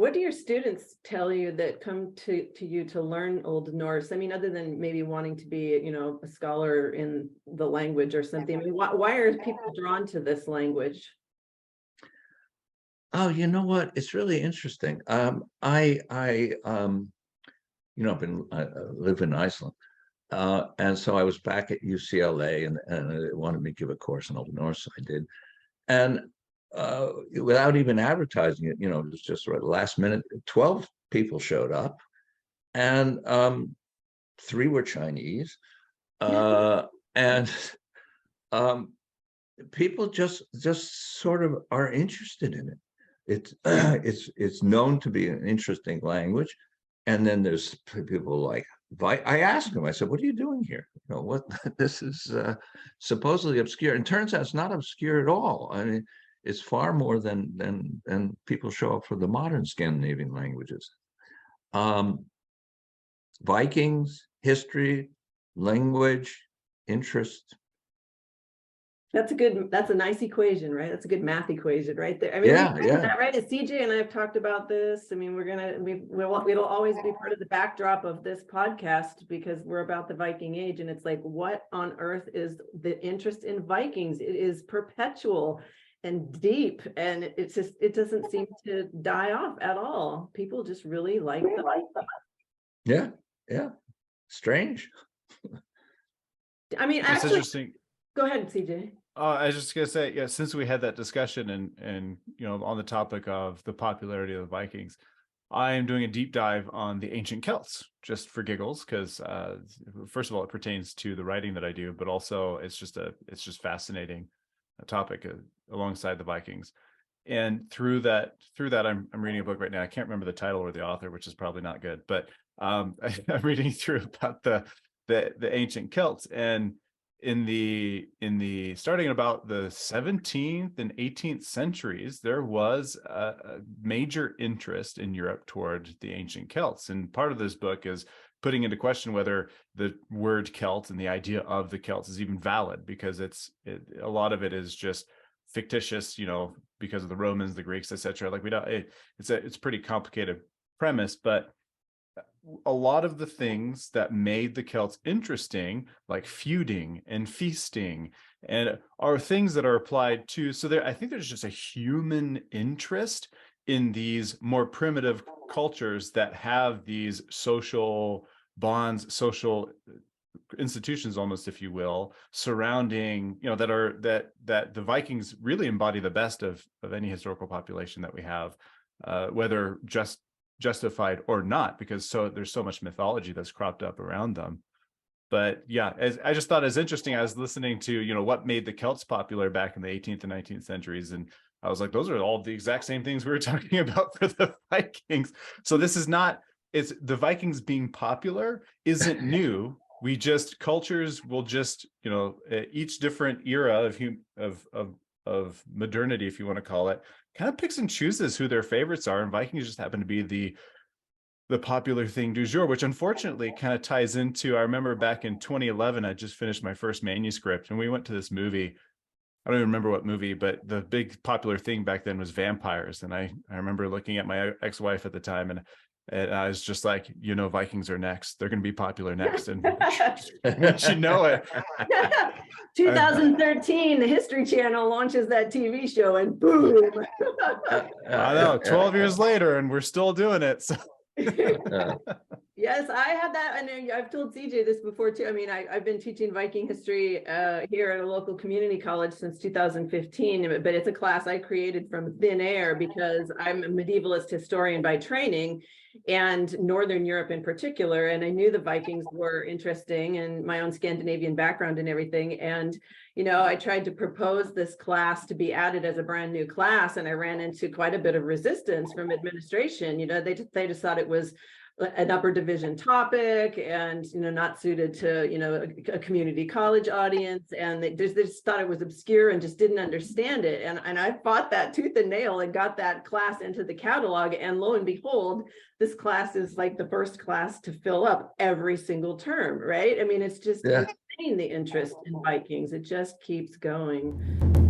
What do your students tell you that come to you to learn Old Norse? I mean, other than maybe wanting to be, a scholar in the language or something. I mean, why are people drawn to this language? Oh, you know what? It's really interesting. I live in Iceland, and so I was back at UCLA, and they wanted me to give a course in Old Norse. I did, and without even advertising it, it was just right last minute. 12 people showed up, and 3 were Chinese, and people just sort of are interested in it. It's known to be an interesting language, and then there's people like I asked him. I said, "What are you doing here? What this is supposedly obscure." And turns out it's not obscure at all. I mean, it's far more than people show up for the modern Scandinavian languages. Vikings, history, language, interest. That's a nice equation, right? That's a good math equation right there. I mean, Yeah. that right? As CJ and I have talked about this. I mean, it'll always be part of the backdrop of this podcast because we're about the Viking Age, and it's like, what on earth is the interest in Vikings? It is perpetual and deep, and it doesn't seem to die off at all. People just really like them. Yeah. Strange. I mean, It's actually, interesting. Go ahead, CJ. I was just gonna say, yeah, since we had that discussion and on the topic of the popularity of the Vikings, I am doing a deep dive on the ancient Celts just for giggles, because first of all, it pertains to the writing that I do, but also it's just fascinating topic alongside the Vikings. And through that, I'm reading a book right now. I can't remember the title or the author, which is probably not good, but I'm reading through about the ancient Celts, and in the starting about the 17th and 18th centuries, there was a major interest in Europe toward the ancient Celts. And part of this book is putting into question whether the word Celt and the idea of the Celts is even valid, because a lot of it is just fictitious, because of the Romans, the Greeks, etc. Like it's a pretty complicated premise, but a lot of the things that made the Celts interesting, like feuding and feasting, and are things that are applied to. So I think there's just a human interest in these more primitive cultures that have these social bonds, social institutions, almost, if you will, surrounding, that the Vikings really embody the best of any historical population that we have, whether justified or not, because there's so much mythology that's cropped up around them. But yeah, I just thought it was interesting. I was listening to what made the Celts popular back in the 18th and 19th centuries, and I was like, those are all the exact same things we were talking about for the Vikings. So this is not, it's the Vikings being popular isn't new. Cultures will just, each different era of modernity, if you want to call it, kind of picks and chooses who their favorites are, and Vikings just happen to be the popular thing du jour, which unfortunately kind of ties into, I remember back in 2011, I just finished my first manuscript, and we went to this movie. I don't even remember what movie, but the big popular thing back then was vampires. And I remember looking at my ex-wife at the time, and I was just like, Vikings are next. They're going to be popular next. And once you know it. 2013, the History Channel launches that TV show, and boom. I know, 12 years later, and we're still doing it. So. Yes, I had that. And I've told CJ this before too. I mean, I've been teaching Viking history here at a local community college since 2015, but it's a class I created from thin air because I'm a medievalist historian by training, and Northern Europe in particular. And I knew the Vikings were interesting, and my own Scandinavian background and everything. And, I tried to propose this class to be added as a brand new class, and I ran into quite a bit of resistance from administration. They just thought it was an upper division topic and not suited to a community college audience, and they just thought it was obscure and just didn't understand it. And I fought that tooth and nail and got that class into the catalog, and lo and behold, this class is like the first class to fill up every single term, right? I mean, it's just insane, the interest in Vikings. It just keeps going.